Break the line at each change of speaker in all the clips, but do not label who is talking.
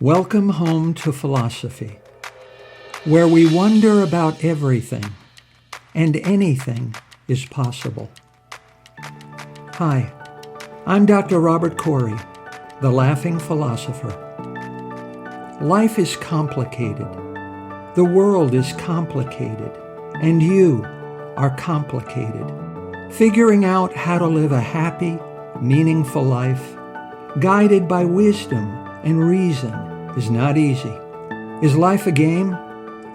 Welcome home to philosophy, where we wonder about everything and anything is possible. Hi, I'm Dr. Robert Corey, the Laughing Philosopher. Life is complicated. The world is complicated, and you are complicated. Figuring out how to live a happy, meaningful life, guided by wisdom and reason, is not easy. Is life a game?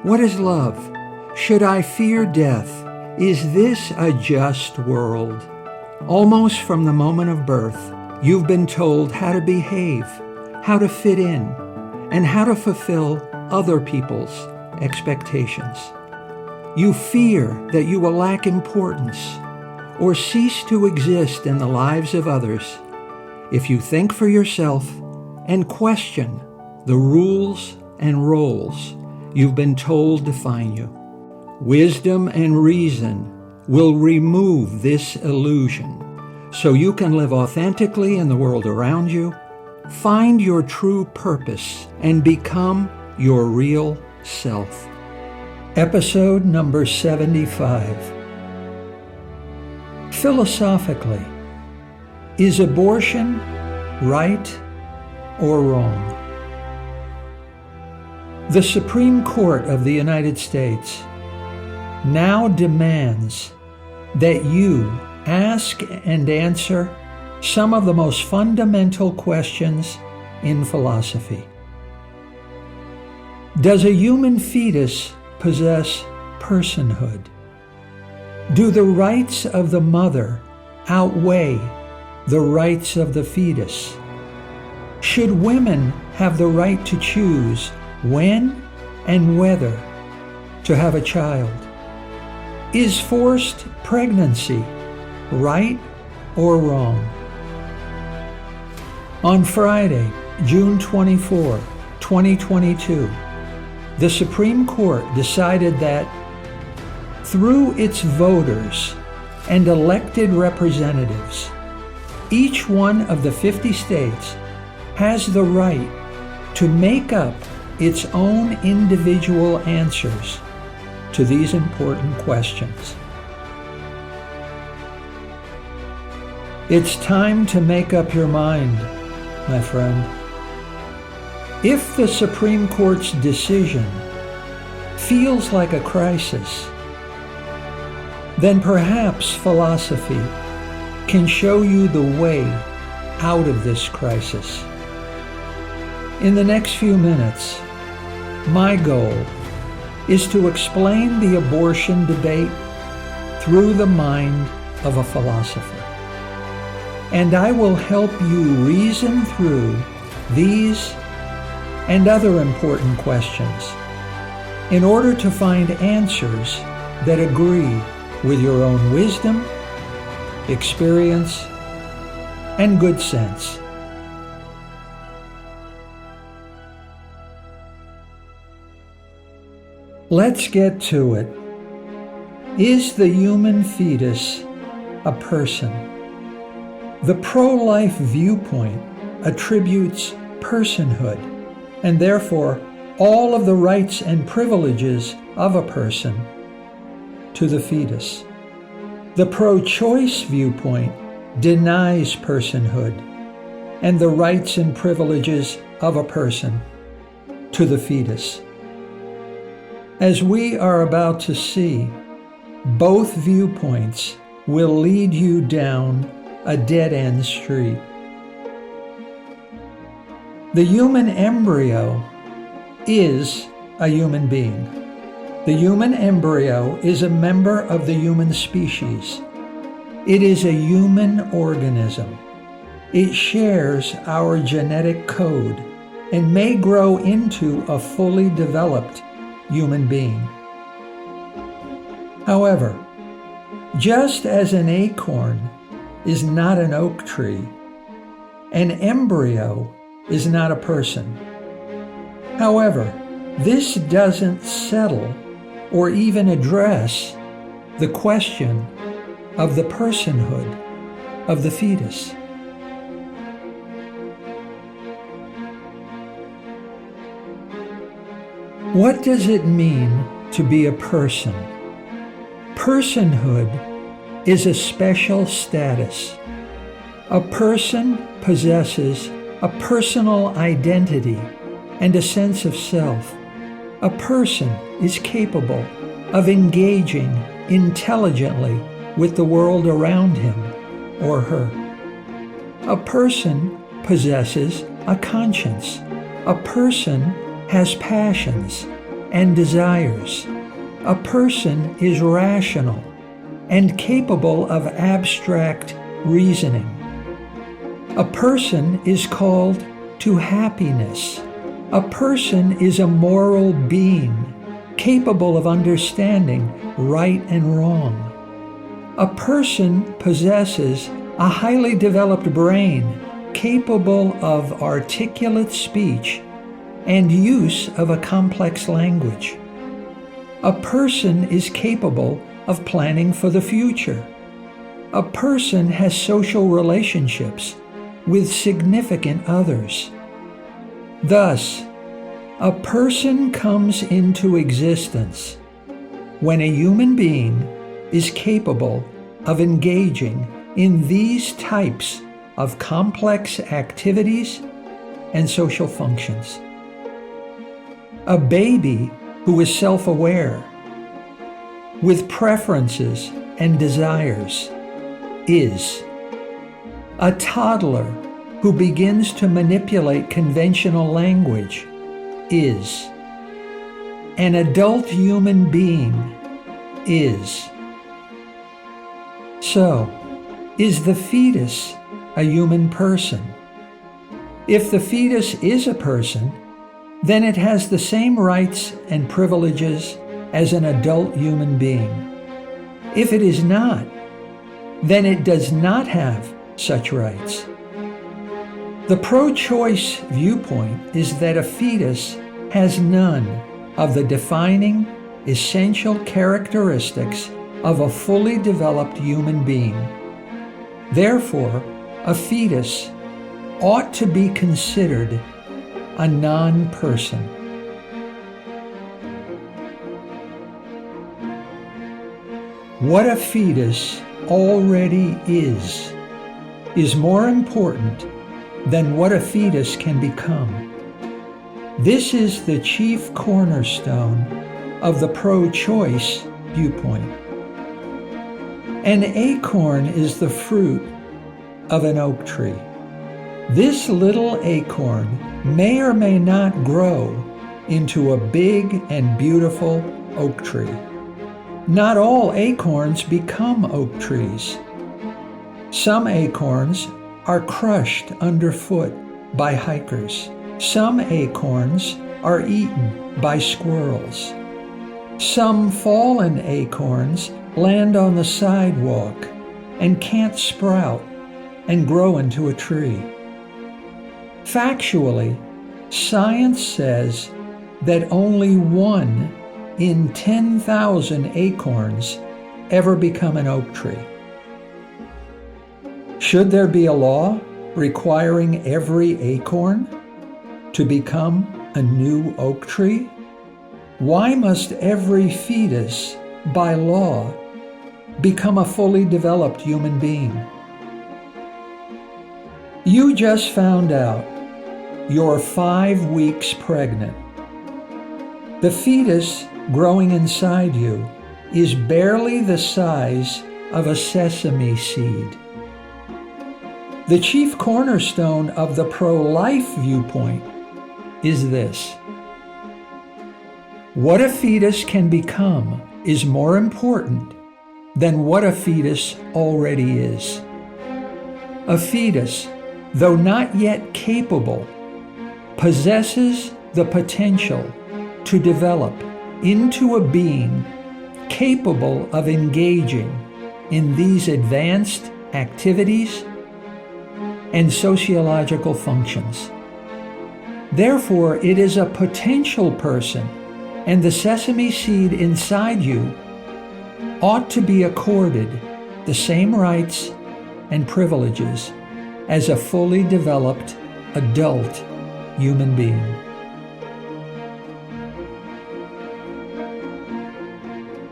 What is love? Should I fear death? Is this a just world? Almost from the moment of birth, you've been told how to behave, how to fit in, and how to fulfill other people's expectations. You fear that you will lack importance or cease to exist in the lives of others if you think for yourself and question the rules and roles you've been told define you. Wisdom and reason will remove this illusion so you can live authentically in the world around you, find your true purpose, and become your real self. Episode number 75. Philosophically, is abortion right or wrong? The Supreme Court of the United States now demands that you ask and answer some of the most fundamental questions in philosophy. Does a human fetus possess personhood? Do the rights of the mother outweigh the rights of the fetus? Should women have the right to choose when and whether to have a child? Is forced pregnancy right or wrong? On Friday, June 24, 2022, the Supreme Court decided that through its voters and elected representatives, each one of the 50 states has the right to make up its own individual answers to these important questions. It's time to make up your mind, my friend. If the Supreme Court's decision feels like a crisis, then perhaps philosophy can show you the way out of this crisis. In the next few minutes, my goal is to explain the abortion debate through the mind of a philosopher. And I will help you reason through these and other important questions in order to find answers that agree with your own wisdom, experience, and good sense. Let's get to it. Is the human fetus a person? The pro-life viewpoint attributes personhood, and therefore all of the rights and privileges of a person, to the fetus. The pro-choice viewpoint denies personhood and the rights and privileges of a person, to the fetus. As we are about to see, both viewpoints will lead you down a dead-end street. The human embryo is a human being. The human embryo is a member of the human species. It is a human organism. It shares our genetic code and may grow into a fully developed human being. However, just as an acorn is not an oak tree, an embryo is not a person. However, this doesn't settle or even address the question of the personhood of the fetus. What does it mean to be a person? Personhood is a special status. A person possesses a personal identity and a sense of self. A person is capable of engaging intelligently with the world around him or her. A person possesses a conscience. A person has passions and desires. A person is rational and capable of abstract reasoning. A person is called to happiness. A person is a moral being, capable of understanding right and wrong. A person possesses a highly developed brain, capable of articulate speech and use of a complex language. A person is capable of planning for the future. A person has social relationships with significant others. Thus, a person comes into existence when a human being is capable of engaging in these types of complex activities and social functions. A baby who is self-aware, with preferences and desires, is. A toddler who begins to manipulate conventional language is. An adult human being is. So, is the fetus a human person? If the fetus is a person, then it has the same rights and privileges as an adult human being. If it is not, then it does not have such rights. The pro-choice viewpoint is that a fetus has none of the defining, essential characteristics of a fully developed human being. Therefore, a fetus ought to be considered a non-person. What a fetus already is more important than what a fetus can become. This is the chief cornerstone of the pro-choice viewpoint. An acorn is the fruit of an oak tree. This little acorn may or may not grow into a big and beautiful oak tree. Not all acorns become oak trees. Some acorns are crushed underfoot by hikers. Some acorns are eaten by squirrels. Some fallen acorns land on the sidewalk and can't sprout and grow into a tree. Factually, science says that only 1 in 10,000 acorns ever become an oak tree. Should there be a law requiring every acorn to become a new oak tree? Why must every fetus, by law, become a fully developed human being? You just found out you're 5 weeks pregnant. The fetus growing inside you is barely the size of a sesame seed. The chief cornerstone of the pro-life viewpoint is this: what a fetus can become is more important than what a fetus already is. A fetus, though not yet capable, possesses the potential to develop into a being capable of engaging in these advanced activities and sociological functions. Therefore, it is a potential person, and the sesame seed inside you ought to be accorded the same rights and privileges as a fully developed adult human being.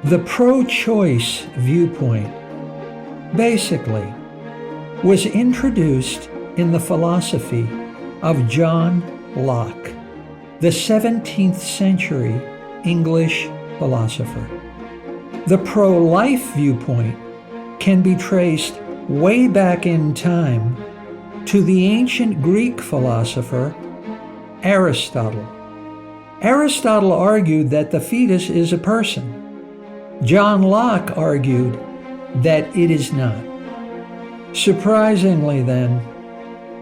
The pro-choice viewpoint, basically, was introduced in the philosophy of John Locke, the 17th century English philosopher. The pro-life viewpoint can be traced way back in time to the ancient Greek philosopher Aristotle. Aristotle argued that the fetus is a person. John Locke argued that it is not. Surprisingly then,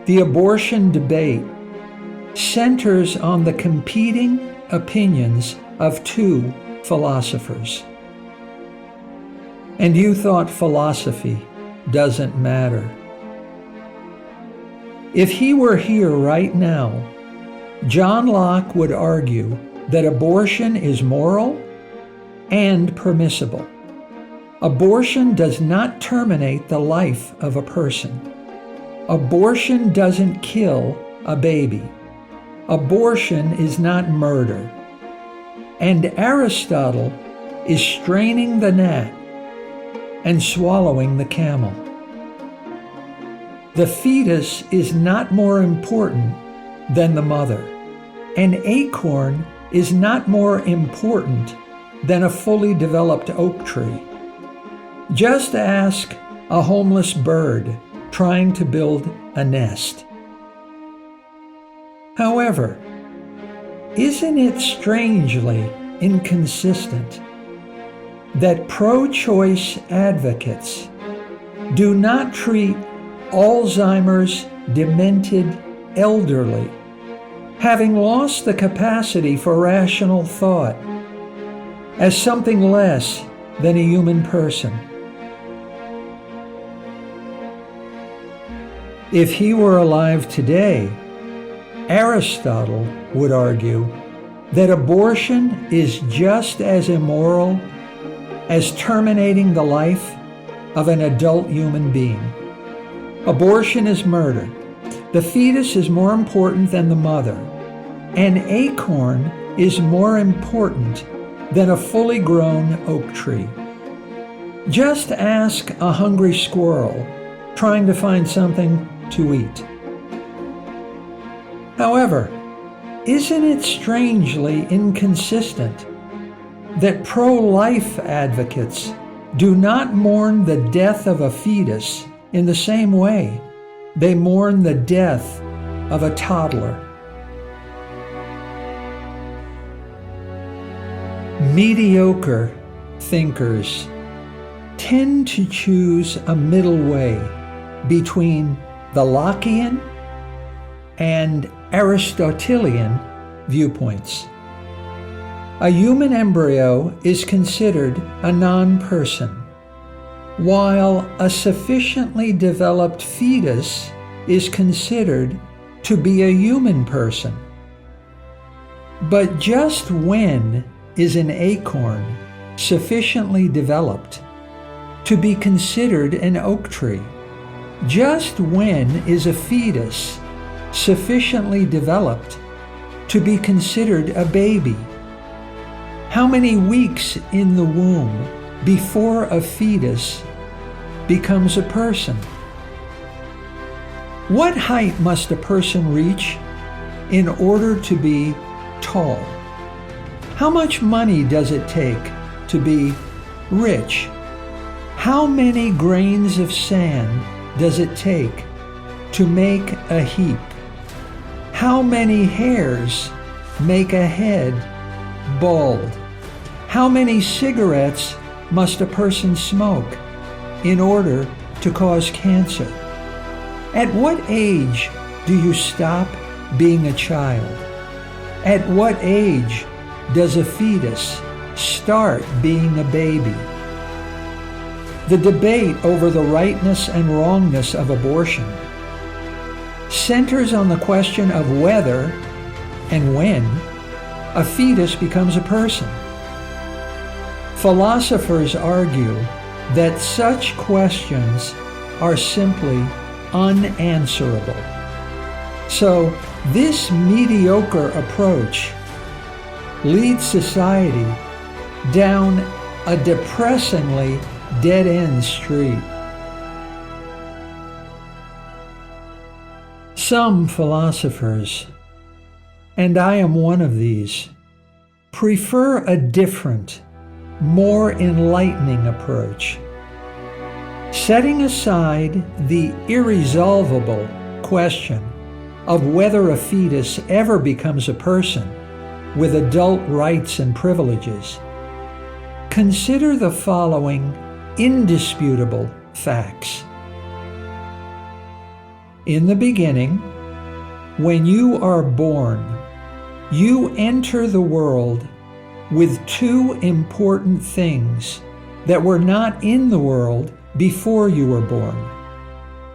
the abortion debate centers on the competing opinions of two philosophers. And you thought philosophy doesn't matter. If he were here right now, John Locke would argue that abortion is moral and permissible. Abortion does not terminate the life of a person. Abortion doesn't kill a baby. Abortion is not murder. And Aristotle is straining the gnat and swallowing the camel. The fetus is not more important than the mother. An acorn is not more important than a fully developed oak tree. Just ask a homeless bird trying to build a nest. However, isn't it strangely inconsistent that pro-choice advocates do not treat Alzheimer's demented elderly, having lost the capacity for rational thought, as something less than a human person? If he were alive today, Aristotle would argue that abortion is just as immoral as terminating the life of an adult human being. Abortion is murder. The fetus is more important than the mother. An acorn is more important than a fully grown oak tree. Just ask a hungry squirrel trying to find something to eat. However, isn't it strangely inconsistent that pro-life advocates do not mourn the death of a fetus in the same way they mourn the death of a toddler? Mediocre thinkers tend to choose a middle way between the Lockean and Aristotelian viewpoints. A human embryo is considered a non-person, while a sufficiently developed fetus is considered to be a human person. But just when is an acorn sufficiently developed to be considered an oak tree? Just when is a fetus sufficiently developed to be considered a baby? How many weeks in the womb before a fetus becomes a person? What height must a person reach in order to be tall? How much money does it take to be rich? How many grains of sand does it take to make a heap? How many hairs make a head bald? How many cigarettes must a person smoke in order to cause cancer? At what age do you stop being a child? At what age does a fetus start being a baby? The debate over the rightness and wrongness of abortion centers on the question of whether and when a fetus becomes a person. Philosophers argue that such questions are simply unanswerable. So this mediocre approach leads society down a depressingly dead-end street. Some philosophers, and I am one of these, prefer a different, more enlightening approach. Setting aside the irresolvable question of whether a fetus ever becomes a person with adult rights and privileges, consider the following indisputable facts. In the beginning, when you are born, you enter the world with two important things that were not in the world before you were born.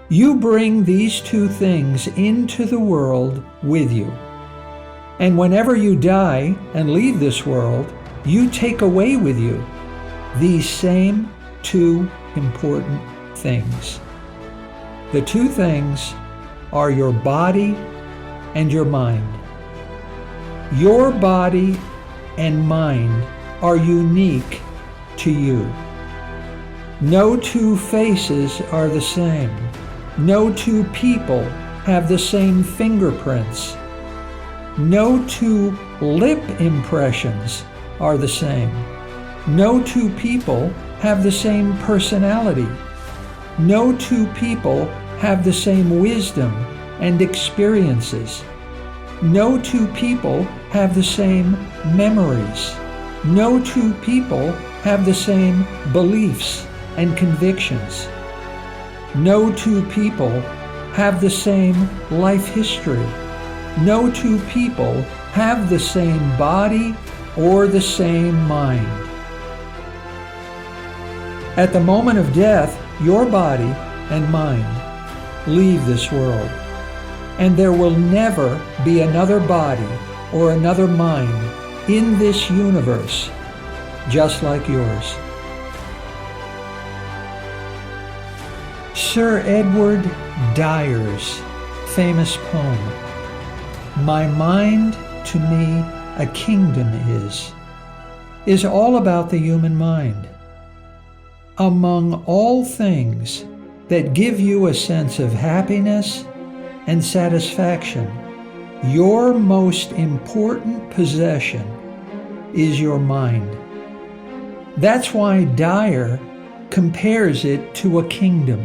You bring these two things into the world with you. And whenever you die and leave this world, you take away with you these same two important things. The two things are your body and your mind. Your body and mind are unique to you. No two faces are the same. No two people have the same fingerprints. No two lip impressions are the same. No two people have the same personality. No two people have the same wisdom and experiences. No two people have the same memories. No two people have the same beliefs and convictions. No two people have the same life history. No two people have the same body or the same mind. At the moment of death, your body and mind leave this world, and there will never be another body or another mind in this universe just like yours. Sir Edward Dyer's famous poem, "My Mind to Me a Kingdom is all about the human mind. Among all things that give you a sense of happiness and satisfaction, your most important possession is your mind." That's why Dyer compares it to a kingdom.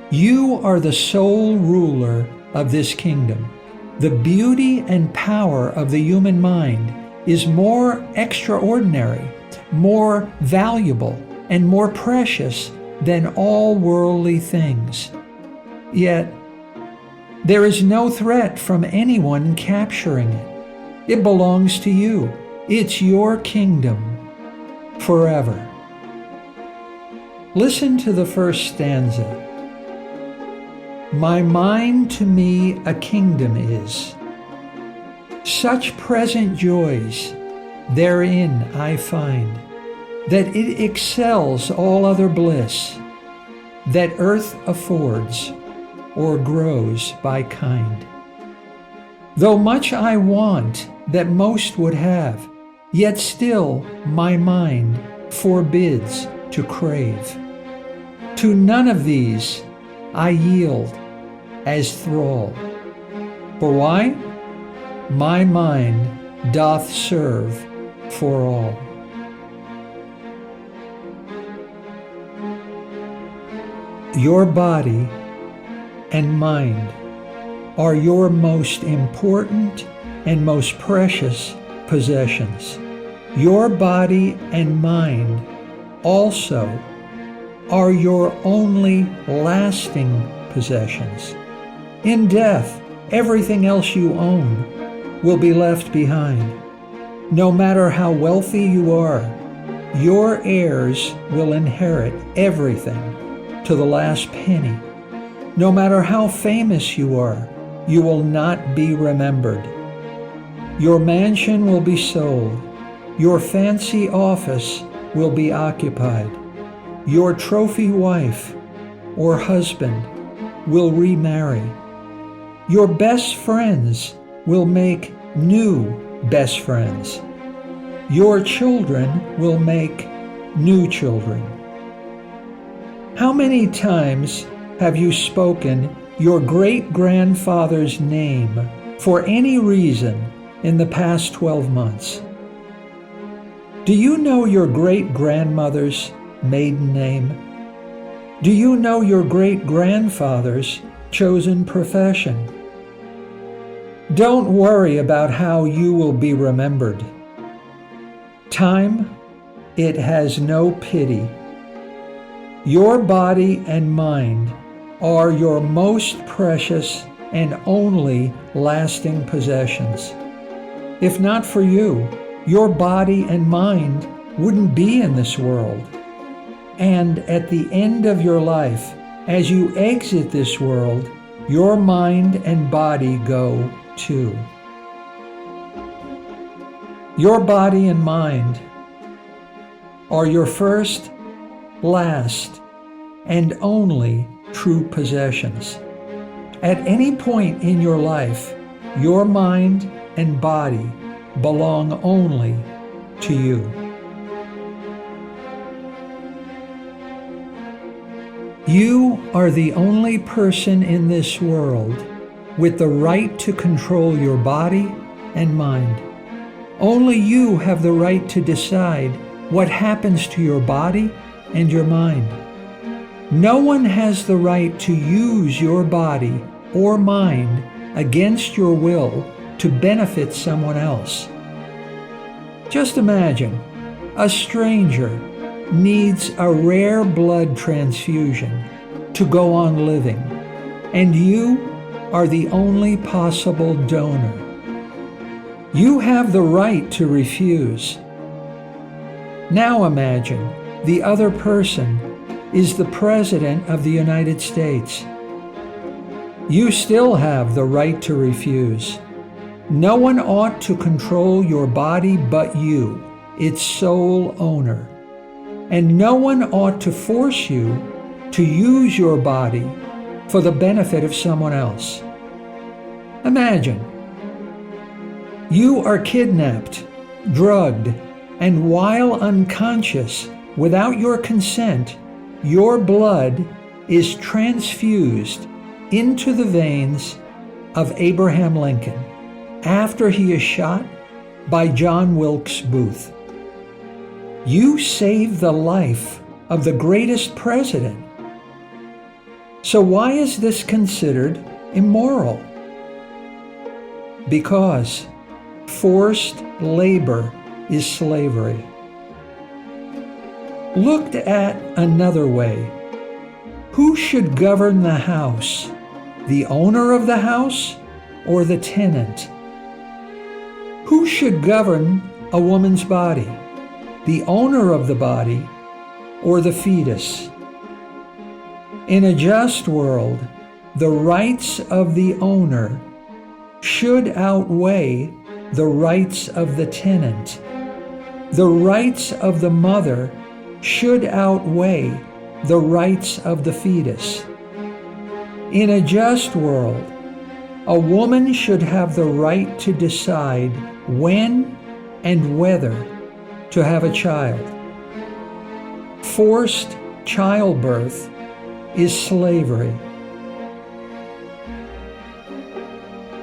You are the sole ruler of this kingdom. The beauty and power of the human mind is more extraordinary, more valuable, and more precious than all worldly things. Yet, there is no threat from anyone capturing it. It belongs to you. It's your kingdom forever. Listen to the first stanza. My mind to me a kingdom is. Such present joys therein I find, that it excels all other bliss that earth affords or grows by kind. Though much I want that most would have, yet still my mind forbids to crave. To none of these I yield as thrall. For why? My mind doth serve for all. Your body and mind are your most important and most precious possessions. Your body and mind also are your only lasting possessions. In death, everything else you own will be left behind. No matter how wealthy you are, your heirs will inherit everything to the last penny. No matter how famous you are, you will not be remembered. Your mansion will be sold. Your fancy office will be occupied. Your trophy wife or husband will remarry. Your best friends will make new best friends. Your children will make new children. How many times have you spoken your great-grandfather's name for any reason in the past 12 months? Do you know your great-grandmother's maiden name? Do you know your great-grandfather's chosen profession? Don't worry about how you will be remembered. Time, it has no pity. Your body and mind are your most precious and only lasting possessions. If not for you, your body and mind wouldn't be in this world. And at the end of your life, as you exit this world, your mind and body go too. Your body and mind are your first, last, and only true possessions. At any point in your life, your mind and body belong only to you. You are the only person in this world with the right to control your body and mind. Only you have the right to decide what happens to your body and your mind. No one has the right to use your body or mind against your will to benefit someone else. Just imagine, a stranger needs a rare blood transfusion to go on living, and you are the only possible donor. You have the right to refuse. Now imagine the other person is the President of the United States. You still have the right to refuse. No one ought to control your body but you, its sole owner. And no one ought to force you to use your body for the benefit of someone else. Imagine, you are kidnapped, drugged, and while unconscious, without your consent, your blood is transfused into the veins of Abraham Lincoln after he is shot by John Wilkes Booth. You saved the life of the greatest president. So why is this considered immoral? Because forced labor is slavery. Looked at another way, who should govern the house? The owner of the house or the tenant? Who should govern a woman's body? The owner of the body or the fetus? In a just world, the rights of the owner should outweigh the rights of the tenant. The rights of the mother should outweigh the rights of the fetus. In a just world, a woman should have the right to decide when and whether to have a child. Forced childbirth is slavery.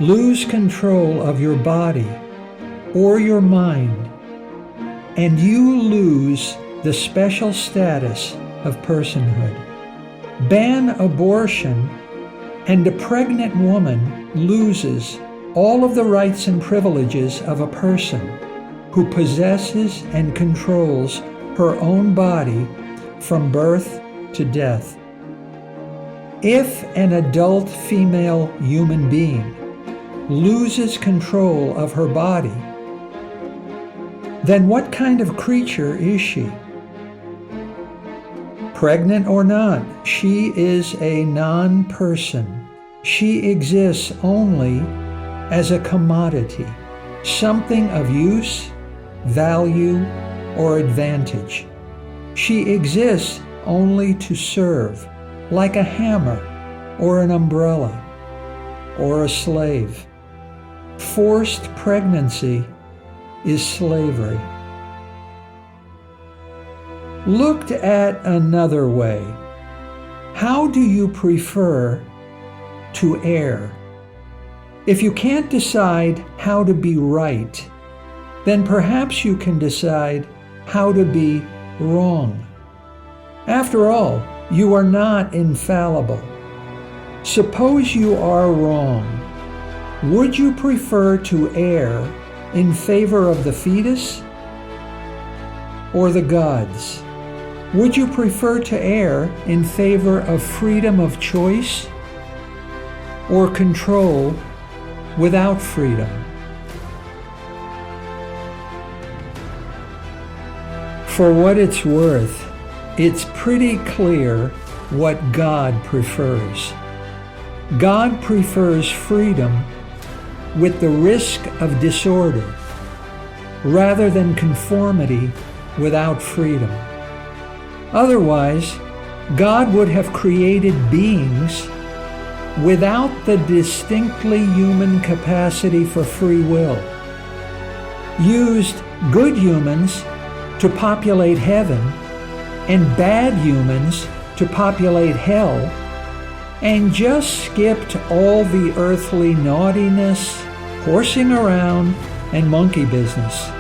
Lose control of your body or your mind, and you lose the special status of personhood. Ban abortion, and a pregnant woman loses all of the rights and privileges of a person who possesses and controls her own body from birth to death. If an adult female human being loses control of her body, then what kind of creature is she? Pregnant or not, she is a non-person. She exists only as a commodity, something of use, value, or advantage. She exists only to serve, like a hammer or an umbrella or a slave. Forced pregnancy is slavery. Looked at another way, how do you prefer to err? If you can't decide how to be right, then perhaps you can decide how to be wrong. After all, you are not infallible. Suppose you are wrong. Would you prefer to err in favor of the fetus or the gods? Would you prefer to err in favor of freedom of choice or control without freedom? For what it's worth, it's pretty clear what God prefers. God prefers freedom with the risk of disorder rather than conformity without freedom. Otherwise, God would have created beings without the distinctly human capacity for free will, used good humans to populate heaven and bad humans to populate hell, and just skipped all the earthly naughtiness, horsing around, and monkey business.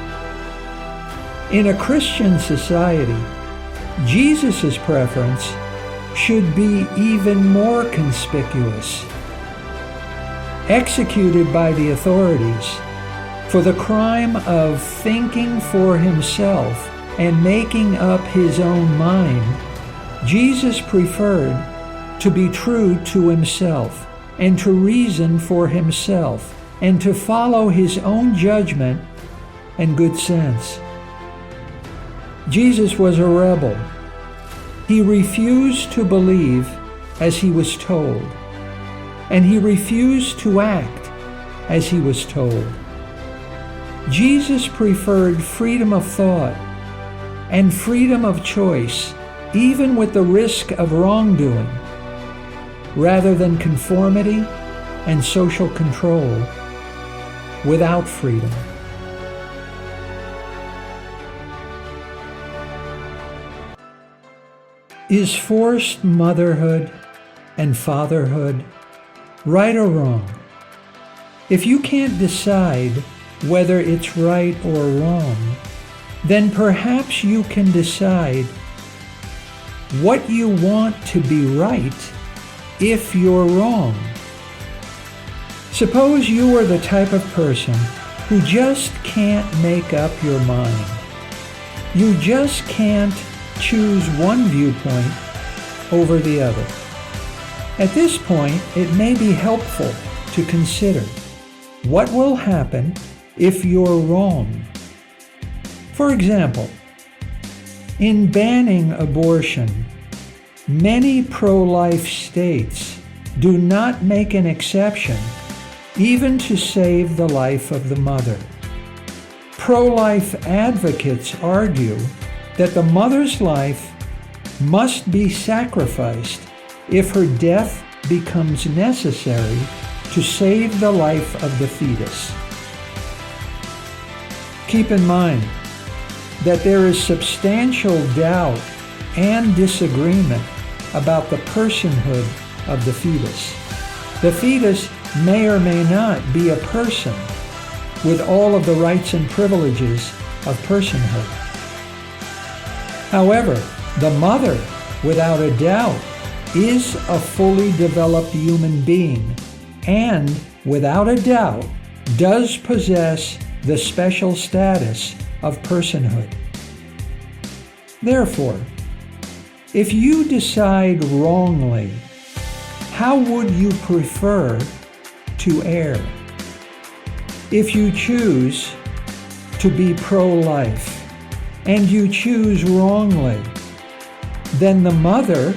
In a Christian society, Jesus' preference should be even more conspicuous. Executed by the authorities for the crime of thinking for himself and making up his own mind, Jesus preferred to be true to himself and to reason for himself and to follow his own judgment and good sense. Jesus was a rebel. He refused to believe as he was told, and he refused to act as he was told. Jesus preferred freedom of thought and freedom of choice, even with the risk of wrongdoing, rather than conformity and social control without freedom. Is forced motherhood and fatherhood right or wrong? If you can't decide whether it's right or wrong, then perhaps you can decide what you want to be right if you're wrong. Suppose you are the type of person who just can't make up your mind. You just can't choose one viewpoint over the other. At this point, it may be helpful to consider what will happen if you're wrong. For example, in banning abortion, many pro-life states do not make an exception even to save the life of the mother. Pro-life advocates argue that the mother's life must be sacrificed if her death becomes necessary to save the life of the fetus. Keep in mind that there is substantial doubt and disagreement about the personhood of the fetus. The fetus may or may not be a person with all of the rights and privileges of personhood. However, the mother, without a doubt, is a fully developed human being and, without a doubt, does possess the special status of personhood. Therefore, if you decide wrongly, how would you prefer to err? If you choose to be pro-life and you choose wrongly, then the mother,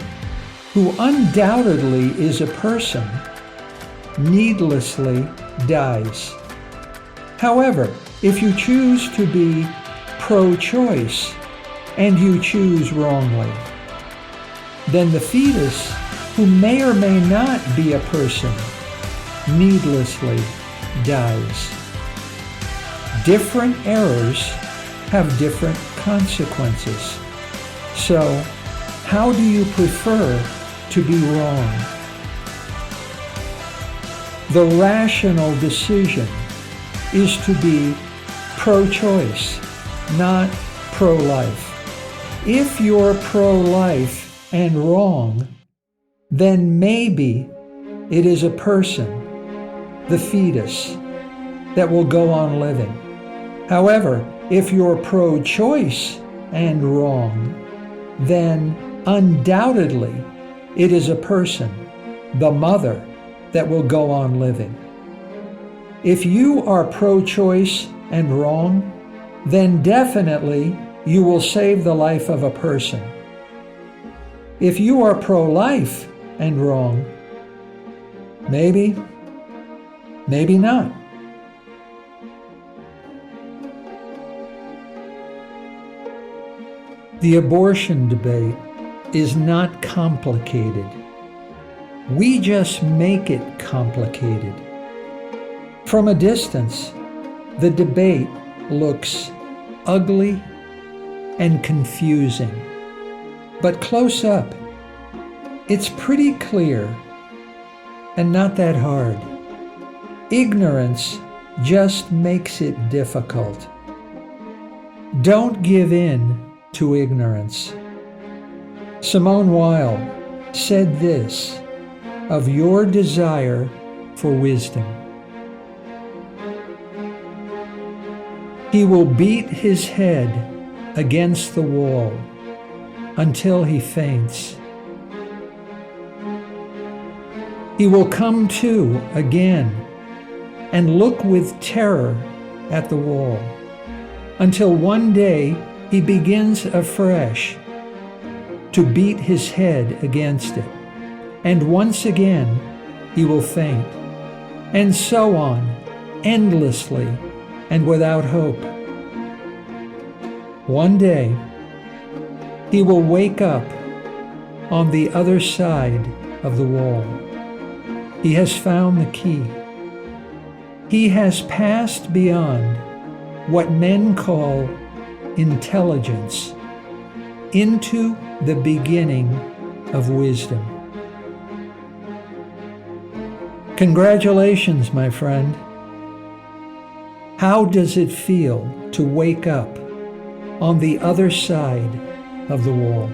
who undoubtedly is a person, needlessly dies. However, if you choose to be pro-choice and you choose wrongly, then the fetus, who may or may not be a person, needlessly dies. Different errors have different consequences. So, how do you prefer to be wrong? The rational decision is to be pro-choice, not pro-life. If you're pro-life and wrong, then maybe it is a person, the fetus, that will go on living. However, if you're pro-choice and wrong, then undoubtedly it is a person, the mother, that will go on living. If you are pro-choice and wrong, then definitely you will save the life of a person. If you are pro-life and wrong, maybe not. The abortion debate is not complicated. We just make it complicated. From a distance, the debate looks ugly and confusing. But close up, it's pretty clear and not that hard. Ignorance just makes it difficult. Don't give in to ignorance. Simone Weil said this of your desire for wisdom: he will beat his head against the wall until he faints. He will come to again and look with terror at the wall until one day he begins afresh to beat his head against it. And once again he will faint, and so on, endlessly and without hope. One day he will wake up on the other side of the wall. He has found the key. He has passed beyond what men call intelligence into the beginning of wisdom. Congratulations, my friend. How does it feel to wake up on the other side of the wall?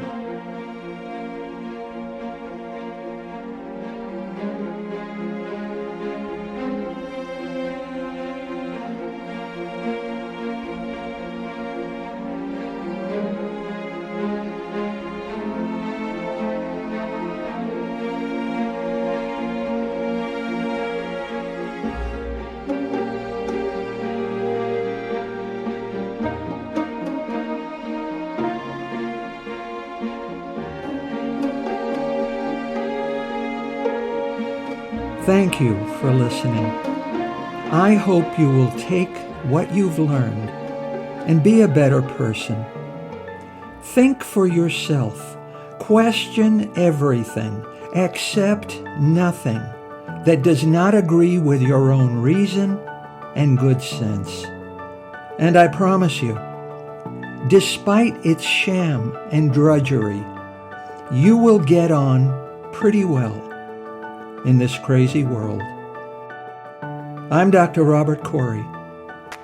Thank you for listening. I hope you will take what you've learned and be a better person. Think for yourself. Question everything. Accept nothing that does not agree with your own reason and good sense. And I promise you, despite its sham and drudgery, you will get on pretty well in this crazy world. I'm Dr. Robert Corey.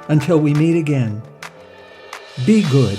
Until we meet again, be good.